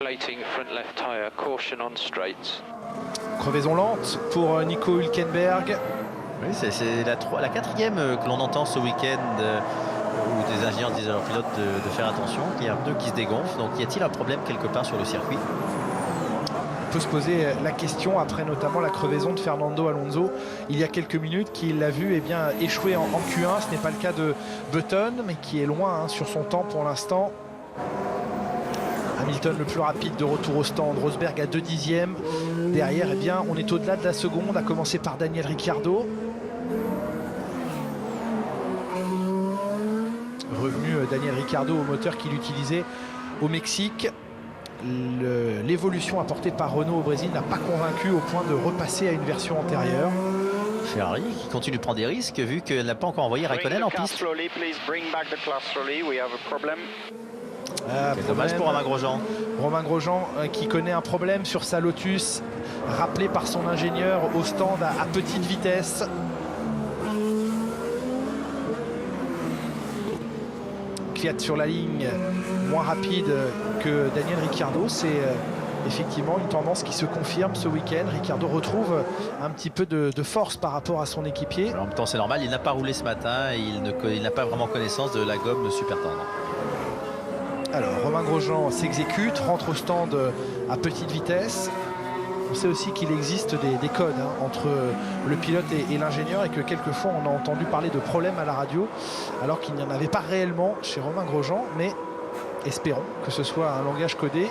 Front left tire, caution on straights. Crevaison lente pour Nico Hülkenberg. Oui, c'est la quatrième que l'on entend ce week-end où des ingénieurs disent à leurs pilotes de faire attention, qu'il y a un pneu qui se dégonfle. Donc y a-t-il un problème quelque part sur le circuit? On peut se poser la question après notamment la crevaison de Fernando Alonso il y a quelques minutes, qui l'a vu échouer en Q1. Ce n'est pas le cas de Button, mais qui est loin sur son temps pour l'instant. Hamilton le plus rapide de retour au stand, Rosberg à 2 dixièmes. Derrière, on est au-delà de la seconde, à commencer par Daniel Ricciardo. Revenu Daniel Ricciardo au moteur qu'il utilisait au Mexique. L'évolution apportée par Renault au Brésil n'a pas convaincu au point de repasser à une version antérieure. Ferrari qui continue de prendre des risques vu qu'elle n'a pas encore envoyé Raikkonen en piste. Dommage pour Romain Grosjean. Romain Grosjean qui connaît un problème sur sa Lotus, rappelé par son ingénieur au stand à petite vitesse. Kvyat sur la ligne, moins rapide que Daniel Ricciardo. C'est effectivement une tendance qui se confirme ce week-end. Ricciardo retrouve un petit peu de force par rapport à son équipier. En même temps, c'est normal, il n'a pas roulé ce matin et il n'a pas vraiment connaissance de la gomme super tendre. Alors, Romain Grosjean s'exécute, rentre au stand à petite vitesse. On sait aussi qu'il existe des codes entre le pilote et l'ingénieur, et que quelquefois on a entendu parler de problèmes à la radio alors qu'il n'y en avait pas réellement chez Romain Grosjean. Mais espérons que ce soit un langage codé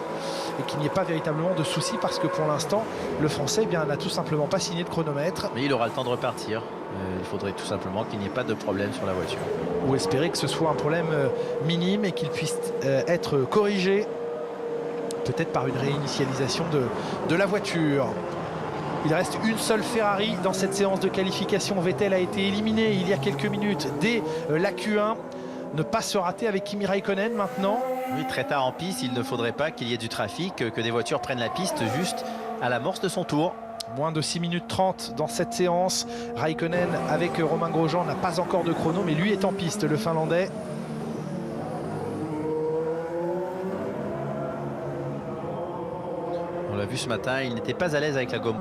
et qu'il n'y ait pas véritablement de soucis, parce que pour l'instant le Français n'a tout simplement pas signé de chronomètre. Mais il aura le temps de repartir. Il faudrait tout simplement qu'il n'y ait pas de problème sur la voiture. Ou espérer que ce soit un problème minime et qu'il puisse être corrigé, peut-être par une réinitialisation de la voiture. Il reste une seule Ferrari dans cette séance de qualification. Vettel a été éliminé il y a quelques minutes dès la Q1. Ne pas se rater avec Kimi Raikkonen maintenant. Oui, très tard en piste, il ne faudrait pas qu'il y ait du trafic, que des voitures prennent la piste juste à l'amorce de son tour. Moins de 6 minutes 30 dans cette séance. Raikkonen avec Romain Grosjean n'a pas encore de chrono, mais lui est en piste, le Finlandais. On l'a vu ce matin, il n'était pas à l'aise avec la gomme.